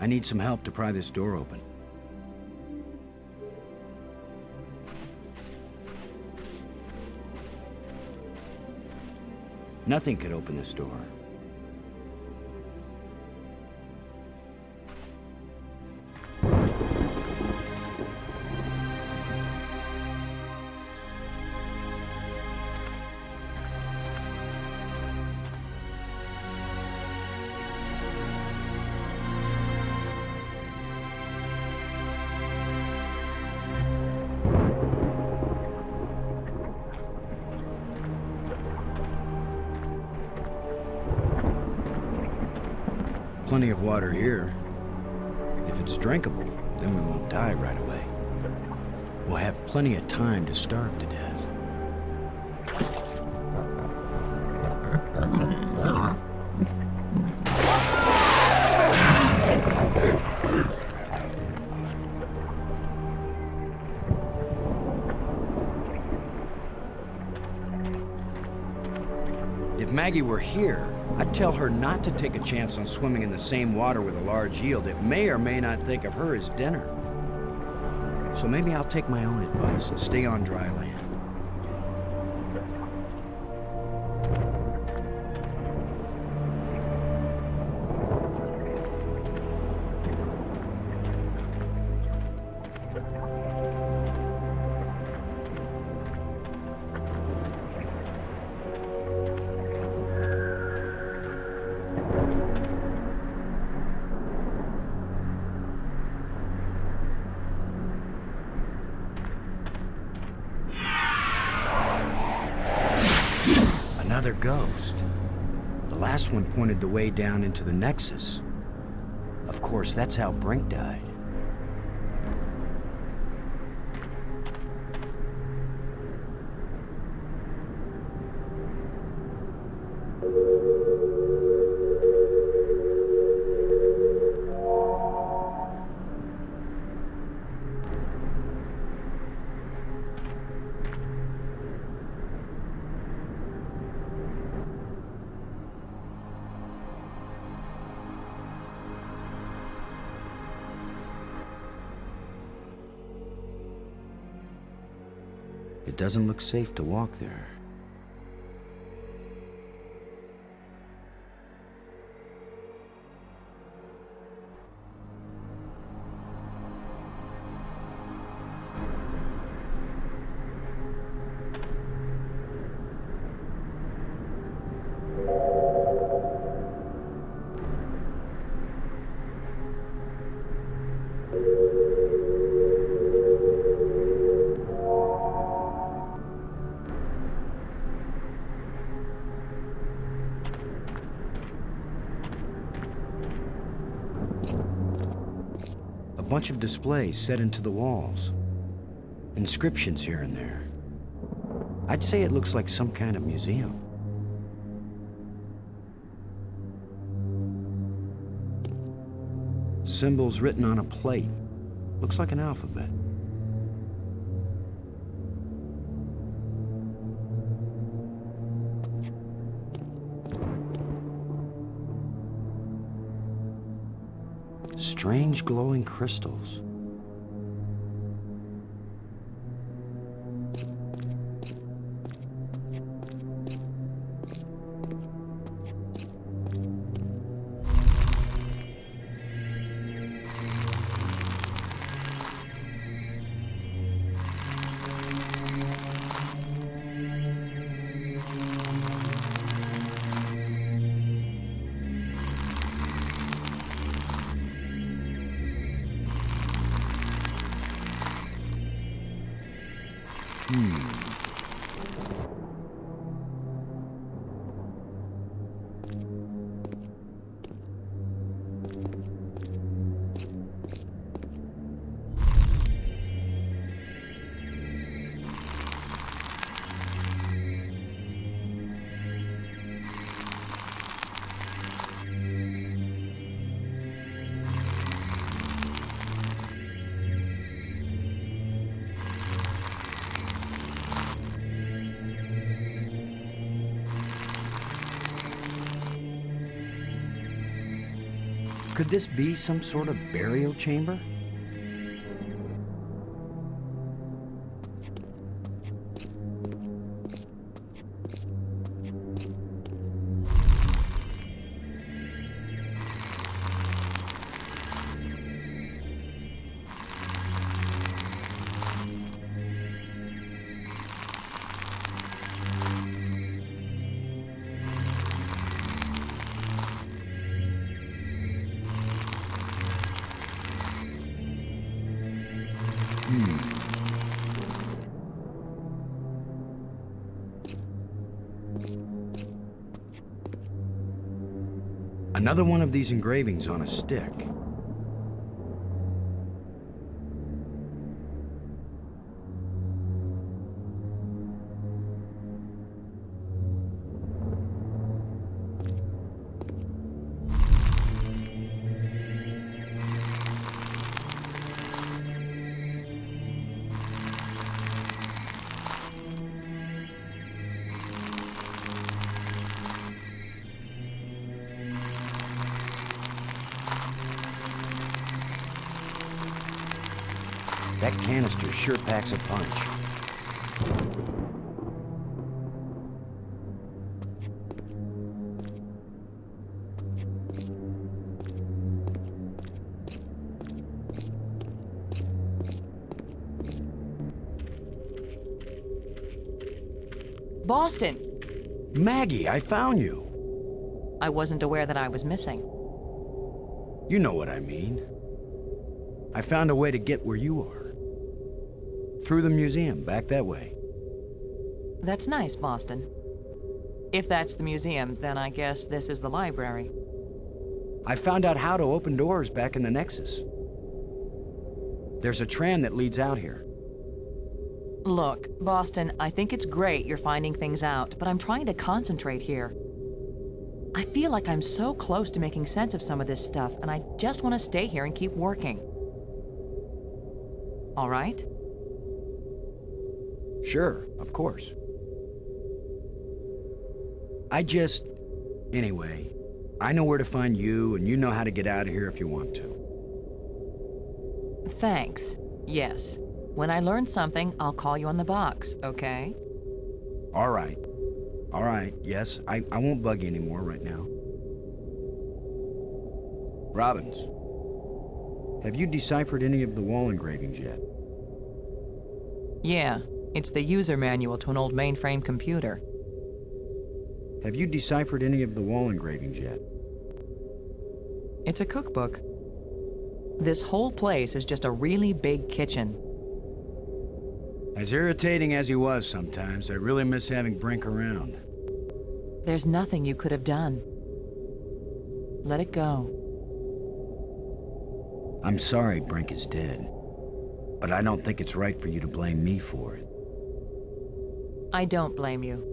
I need some help to pry this door open. Nothing could open this door. Plenty of water here. If it's drinkable, then we won't die right away. We'll have plenty of time to starve to death. If Maggie were here, I'd tell her not to take a chance on swimming in the same water with a large eel that may or may not think of her as dinner. So maybe I'll take my own advice and stay on dry land. Another ghost. The last one pointed the way down into the Nexus. Of course, that's how Brink died. It doesn't look safe to walk there. A bunch of displays set into the walls. Inscriptions here and there. I'd say it looks like some kind of museum. Symbols written on a plate. Looks like an alphabet. Strange glowing crystals. Could this be some sort of burial chamber? Another one of these engravings on a stick. That canister sure packs a punch. Boston! Maggie, I found you. I wasn't aware that I was missing. You know what I mean. I found a way to get where you are. Through the museum, back that way. That's nice, Boston. If that's the museum, then I guess this is the library. I found out how to open doors back in the Nexus. There's a tram that leads out here. Look, Boston, I think it's great you're finding things out, but I'm trying to concentrate here. I feel like I'm so close to making sense of some of this stuff, and I just want to stay here and keep working. All right? Sure, of course. Anyway, I know where to find you, and you know how to get out of here if you want to. Thanks. Yes. When I learn something, I'll call you on the box, okay? All right. All right, yes, I won't bug you anymore right now. Robbins, have you deciphered any of the wall engravings yet? Yeah, it's the user manual to an old mainframe computer. Have you deciphered any of the wall engravings yet? It's a cookbook. This whole place is just a really big kitchen. As irritating as he was sometimes, I really miss having Brink around. There's nothing you could have done. Let it go. I'm sorry Brink is dead, but I don't think it's right for you to blame me for it. I don't blame you.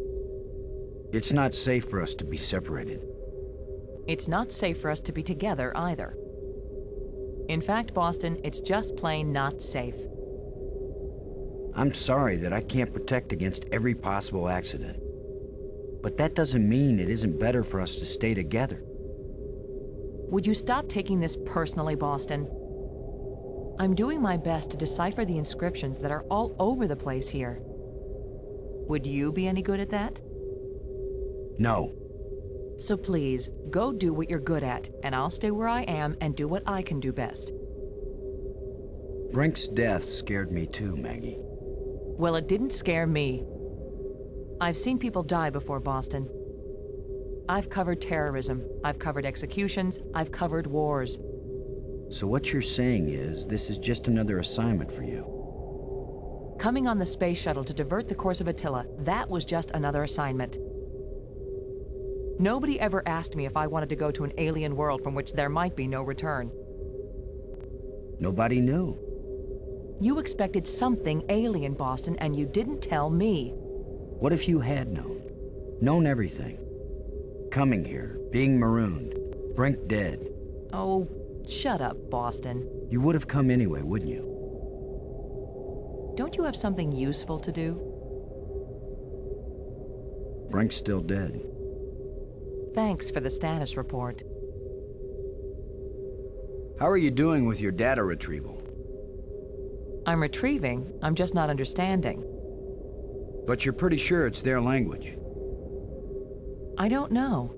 It's not safe for us to be separated. It's not safe for us to be together either. In fact, Boston, it's just plain not safe. I'm sorry that I can't protect against every possible accident. But that doesn't mean it isn't better for us to stay together. Would you stop taking this personally, Boston? I'm doing my best to decipher the inscriptions that are all over the place here. Would you be any good at that? No. So please, go do what you're good at, and I'll stay where I am and do what I can do best. Brink's death scared me too, Maggie. Well, it didn't scare me. I've seen people die before, Boston. I've covered terrorism, I've covered executions, I've covered wars. So what you're saying is, this is just another assignment for you? Coming on the space shuttle to divert the course of Attila, that was just another assignment. Nobody ever asked me if I wanted to go to an alien world from which there might be no return. Nobody knew. You expected something alien, Boston, and you didn't tell me. What if you had known? Known everything? Coming here, being marooned, Brink dead. Oh, shut up, Boston. You would have come anyway, wouldn't you? Don't you have something useful to do? Brink's still dead. Thanks for the status report. How are you doing with your data retrieval? I'm retrieving, I'm just not understanding. But you're pretty sure it's their language. I don't know.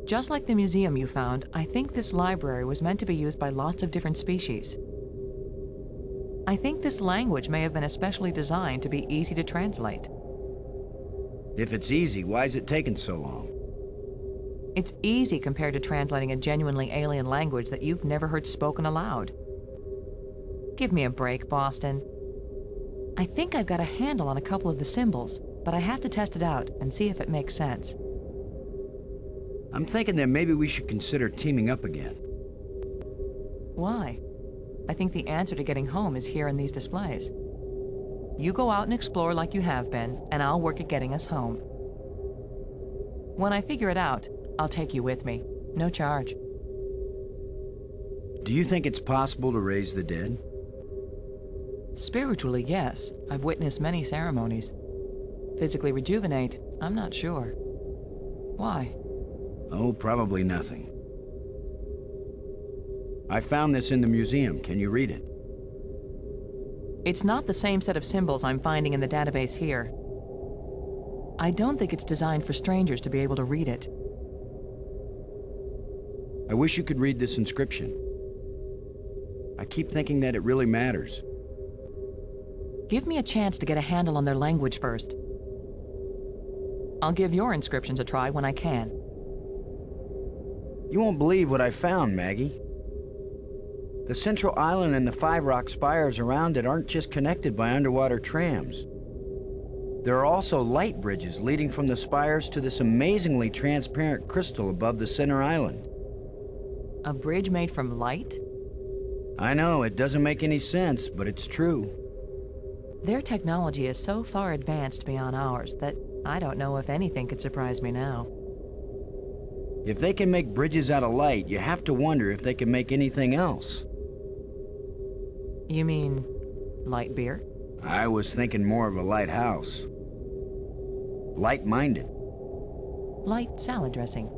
Just like the museum you found, I think this library was meant to be used by lots of different species. I think this language may have been especially designed to be easy to translate. If it's easy, why is it taking so long? It's easy compared to translating a genuinely alien language that you've never heard spoken aloud. Give me a break, Boston. I think I've got a handle on a couple of the symbols, but I have to test it out and see if it makes sense. I'm thinking that maybe we should consider teaming up again. Why? I think the answer to getting home is here in these displays. You go out and explore like you have been, and I'll work at getting us home. When I figure it out, I'll take you with me. No charge. Do you think it's possible to raise the dead? Spiritually, yes. I've witnessed many ceremonies. Physically rejuvenate, I'm not sure. Why? Oh, probably nothing. I found this in the museum. Can you read it? It's not the same set of symbols I'm finding in the database here. I don't think it's designed for strangers to be able to read it. I wish you could read this inscription. I keep thinking that it really matters. Give me a chance to get a handle on their language first. I'll give your inscriptions a try when I can. You won't believe what I found, Maggie. The central island and the 5 rock spires around it aren't just connected by underwater trams. There are also light bridges leading from the spires to this amazingly transparent crystal above the center island. A bridge made from light? I know, it doesn't make any sense, but it's true. Their technology is so far advanced beyond ours that I don't know if anything could surprise me now. If they can make bridges out of light, you have to wonder if they can make anything else. You mean light beer? I was thinking more of a lighthouse. Light-minded. Light salad dressing.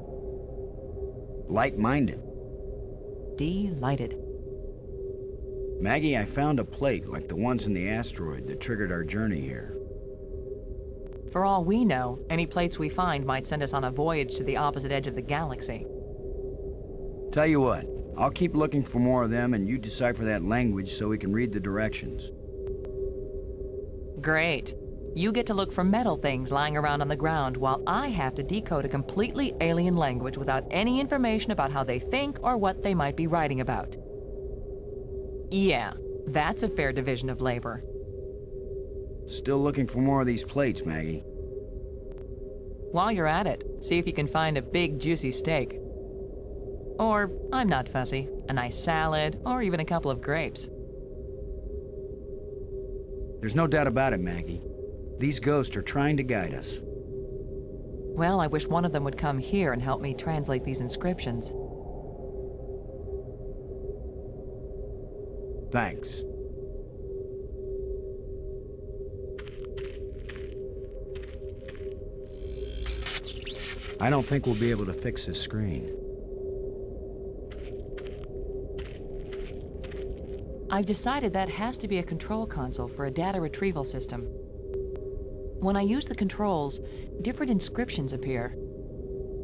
Light-minded. Delighted. Maggie, I found a plate like the ones in the asteroid that triggered our journey here. For all we know, any plates we find might send us on a voyage to the opposite edge of the galaxy. Tell you what, I'll keep looking for more of them and you decipher that language so we can read the directions. Great. You get to look for metal things lying around on the ground while I have to decode a completely alien language without any information about how they think or what they might be writing about. Yeah, that's a fair division of labor. Still looking for more of these plates, Maggie. While you're at it, see if you can find a big, juicy steak. Or, I'm not fussy, a nice salad, or even a couple of grapes. There's no doubt about it, Maggie. These ghosts are trying to guide us. Well, I wish one of them would come here and help me translate these inscriptions. Thanks. I don't think we'll be able to fix this screen. I've decided that has to be a control console for a data retrieval system. When I use the controls, different inscriptions appear.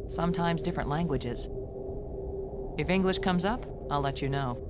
Sometimes different languages. If English comes up, I'll let you know.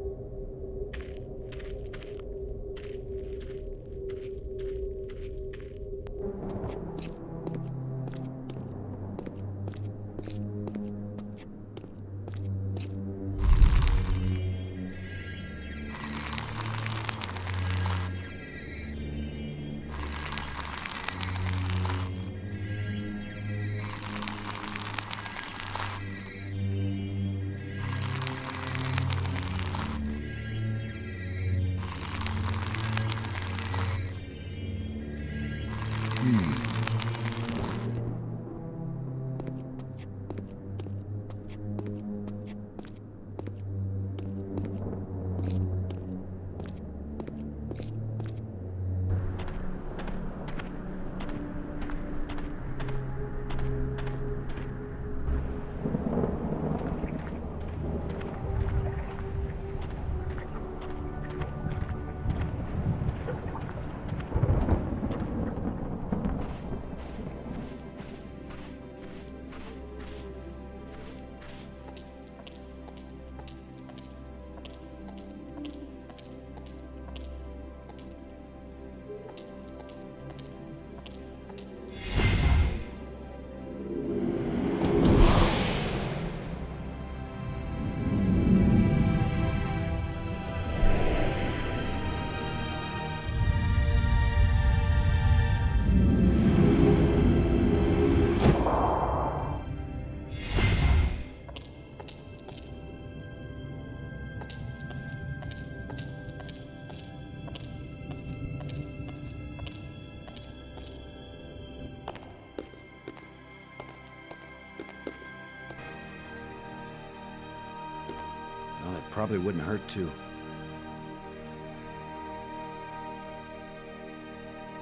Well, it probably wouldn't hurt to.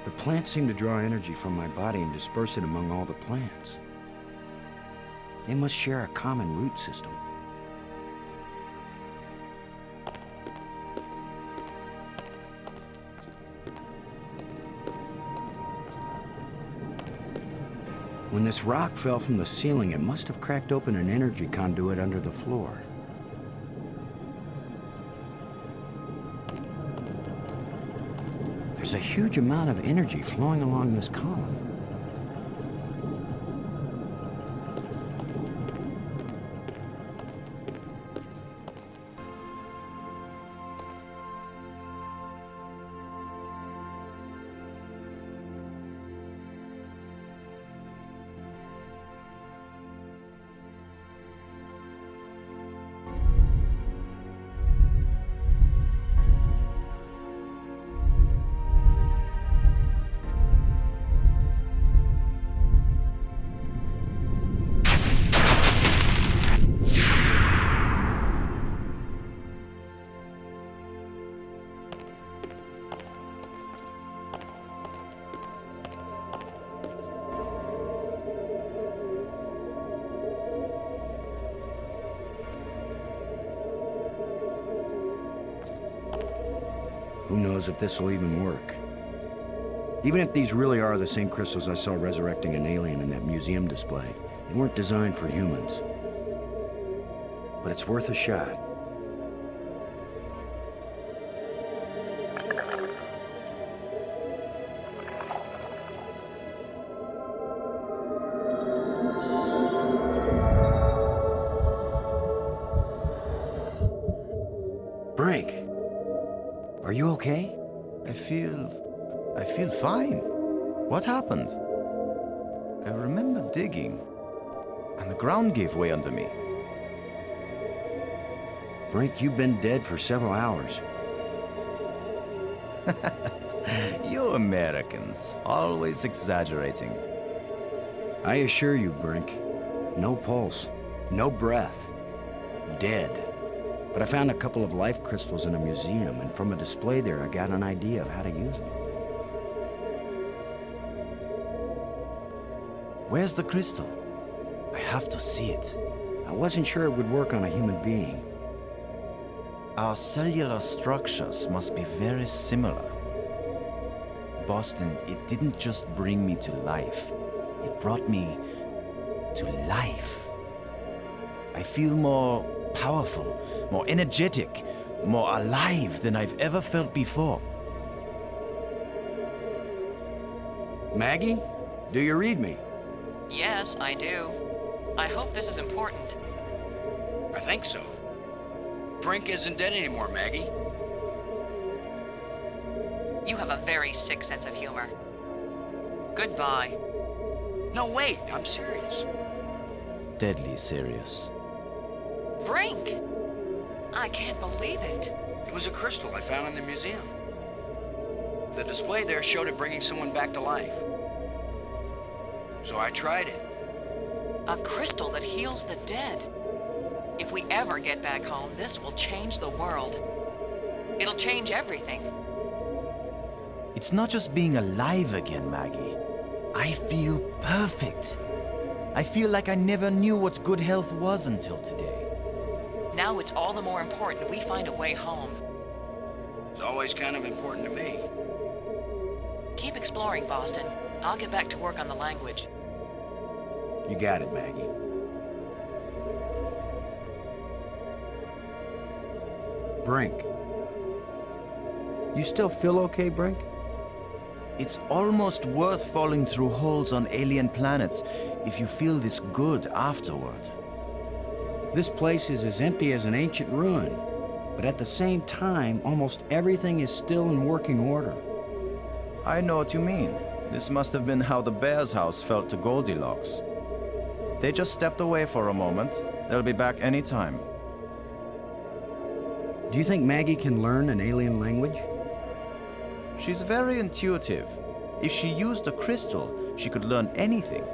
The plants seem to draw energy from my body and disperse it among all the plants. They must share a common root system. When this rock fell from the ceiling, it must have cracked open an energy conduit under the floor. There's a huge amount of energy flowing along this column. Who knows if this will even work? Even if these really are the same crystals I saw resurrecting an alien in that museum display, they weren't designed for humans. But it's worth a shot. Brink, are you okay? I feel fine. What happened? I remember digging, and the ground gave way under me. Brink, you've been dead for several hours. You Americans, always exaggerating. I assure you, Brink, no pulse, no breath, dead. But I found a couple of life crystals in a museum, and from a display there, I got an idea of how to use them. Where's the crystal? I have to see it. I wasn't sure it would work on a human being. Our cellular structures must be very similar. Boston, it didn't just bring me to life. It brought me to life. I feel more powerful, more energetic, more alive than I've ever felt before. Maggie, do you read me? Yes, I do. I hope this is important. I think so. Brink isn't dead anymore, Maggie. You have a very sick sense of humor. Goodbye. No, wait, I'm serious. Deadly serious. Brink! I can't believe it. It was a crystal I found in the museum. The display there showed it bringing someone back to life. So I tried it. A crystal that heals the dead. If we ever get back home, this will change the world. It'll change everything. It's not just being alive again, Maggie. I feel perfect. I feel like I never knew what good health was until today. Now it's all the more important we find a way home. It's always kind of important to me. Keep exploring, Boston. I'll get back to work on the language. You got it, Maggie. Brink. You still feel okay, Brink? It's almost worth falling through holes on alien planets if you feel this good afterward. This place is as empty as an ancient ruin, but at the same time, almost everything is still in working order. I know what you mean. This must have been how the bear's house felt to Goldilocks. They just stepped away for a moment. They'll be back anytime. Do you think Maggie can learn an alien language? She's very intuitive. If she used a crystal, she could learn anything.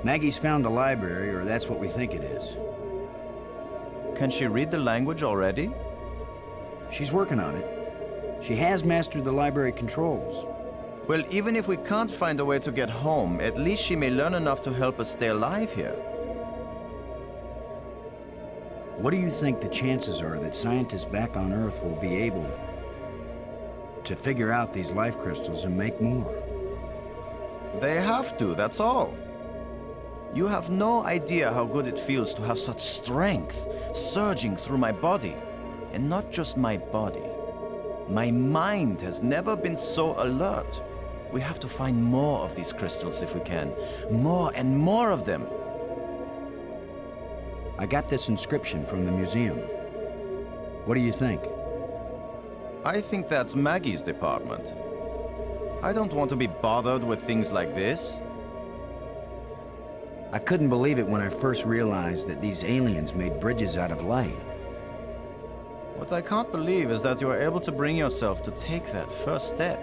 Maggie's found a library, or that's what we think it is. Can she read the language already? She's working on it. She has mastered the library controls. Well, even if we can't find a way to get home, at least she may learn enough to help us stay alive here. What do you think the chances are that scientists back on Earth will be able to figure out these life crystals and make more? They have to, that's all. You have no idea how good it feels to have such strength surging through my body. And not just my body. My mind has never been so alert. We have to find more of these crystals if we can. More and more of them. I got this inscription from the museum. What do you think? I think that's Maggie's department. I don't want to be bothered with things like this. I couldn't believe it when I first realized that these aliens made bridges out of light. What I can't believe is that you are able to bring yourself to take that first step.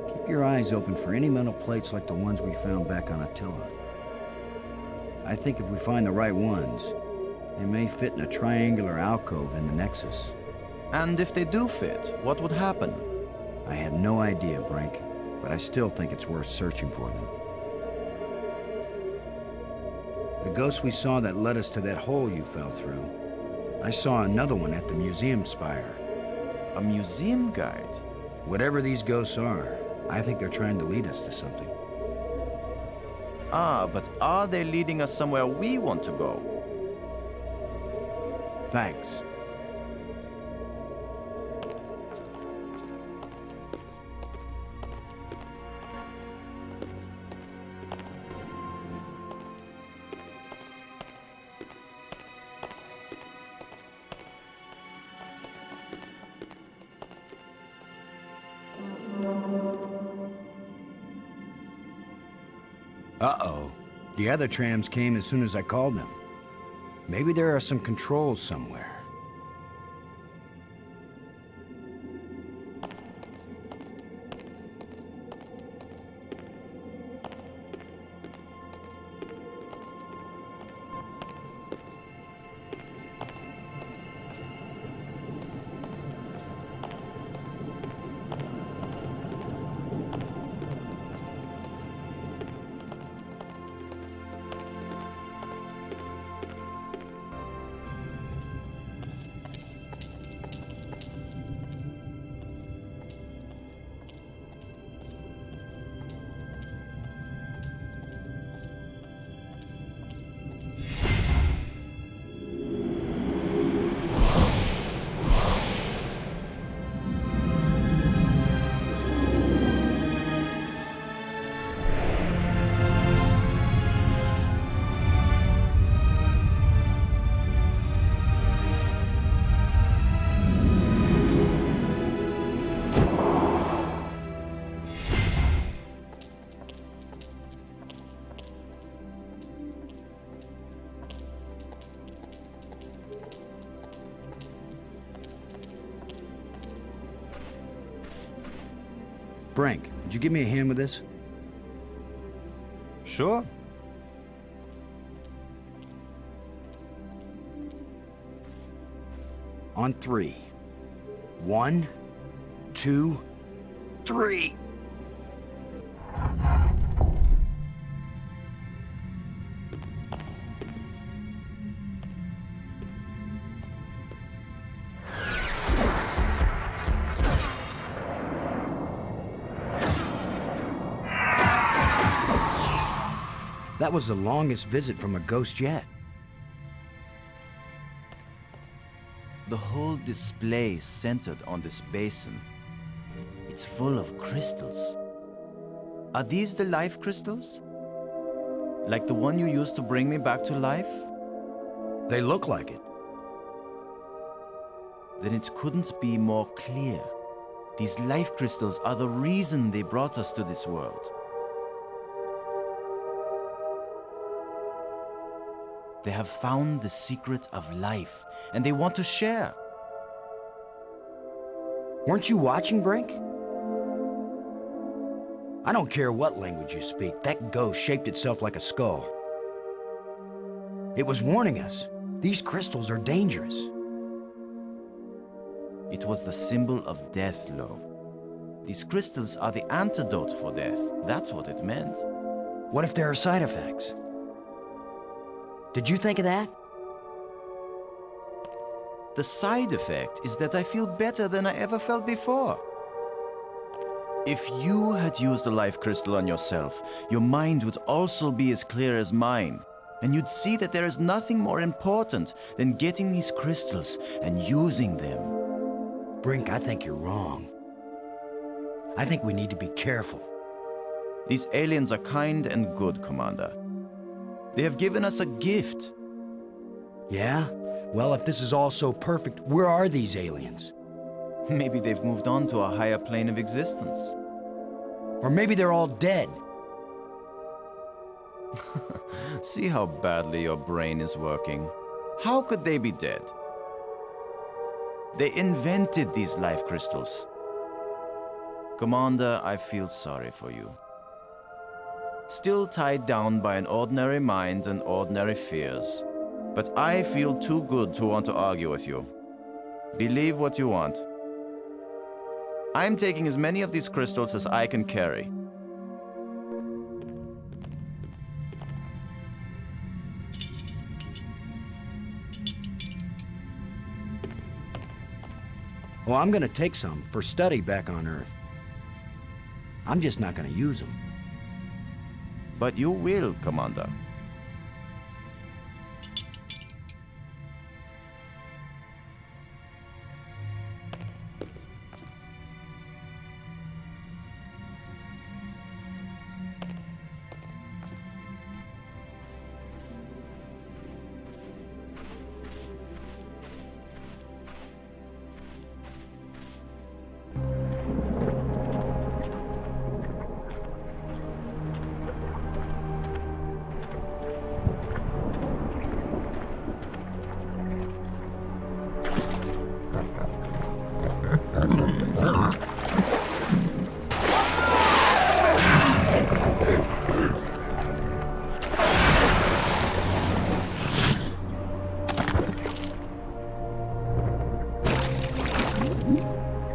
Keep your eyes open for any metal plates like the ones we found back on Attila. I think if we find the right ones, they may fit in a triangular alcove in the Nexus. And if they do fit, what would happen? I have no idea, Brink, but I still think it's worth searching for them. The ghost we saw that led us to that hole you fell through, I saw another one at the museum spire. A museum guide? Whatever these ghosts are, I think they're trying to lead us to something. Ah, but are they leading us somewhere we want to go? Thanks. Uh-oh. The other trams came as soon as I called them. Maybe there are some controls somewhere. Brink, would you give me a hand with this? Sure. On three. 1, 2, 3. That was the longest visit from a ghost yet. The whole display centered on this basin. It's full of crystals. Are these the life crystals? Like the one you used to bring me back to life? They look like it. Then it couldn't be more clear. These life crystals are the reason they brought us to this world. They have found the secret of life, and they want to share. Weren't you watching, Brink? I don't care what language you speak, that ghost shaped itself like a skull. It was warning us. These crystals are dangerous. It was the symbol of death, Lo. These crystals are the antidote for death. That's what it meant. What if there are side effects? Did you think of that? The side effect is that I feel better than I ever felt before. If you had used a life crystal on yourself, your mind would also be as clear as mine. And you'd see that there is nothing more important than getting these crystals and using them. Brink, I think you're wrong. I think we need to be careful. These aliens are kind and good, Commander. They have given us a gift. Yeah? Well, if this is all so perfect, where are these aliens? Maybe they've moved on to a higher plane of existence. Or maybe they're all dead. See how badly your brain is working. How could they be dead? They invented these life crystals. Commander, I feel sorry for you. Still tied down by an ordinary mind and ordinary fears. But I feel too good to want to argue with you. Believe what you want. I'm taking as many of these crystals as I can carry. Well, I'm gonna take some for study back on Earth. I'm just not gonna use them. But you will, Commander.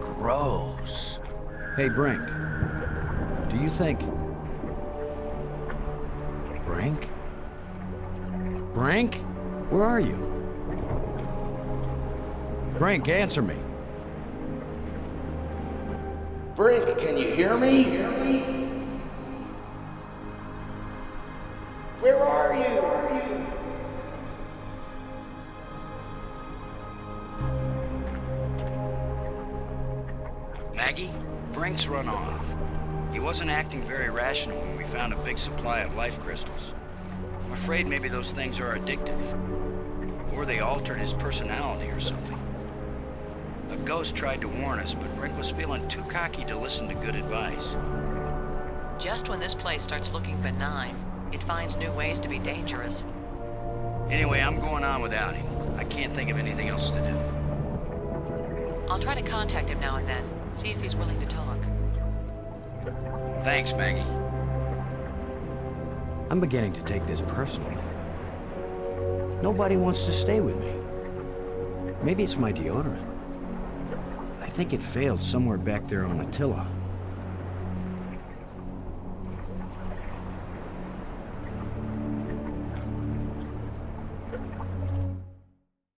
Gross. Hey, Brink. Do you think... Brink? Brink? Where are you? Brink, answer me. Brink, can you hear me? Where are you? Maggie? Brink's run off. He wasn't acting very rational when we found a big supply of life crystals. I'm afraid maybe those things are addictive. Or they altered his personality or something. A ghost tried to warn us, but Brink was feeling too cocky to listen to good advice. Just when this place starts looking benign, it finds new ways to be dangerous. Anyway, I'm going on without him. I can't think of anything else to do. I'll try to contact him now and then, see if he's willing to talk. Thanks, Maggie. I'm beginning to take this personally. Nobody wants to stay with me. Maybe it's my deodorant. I think it failed somewhere back there on Attila.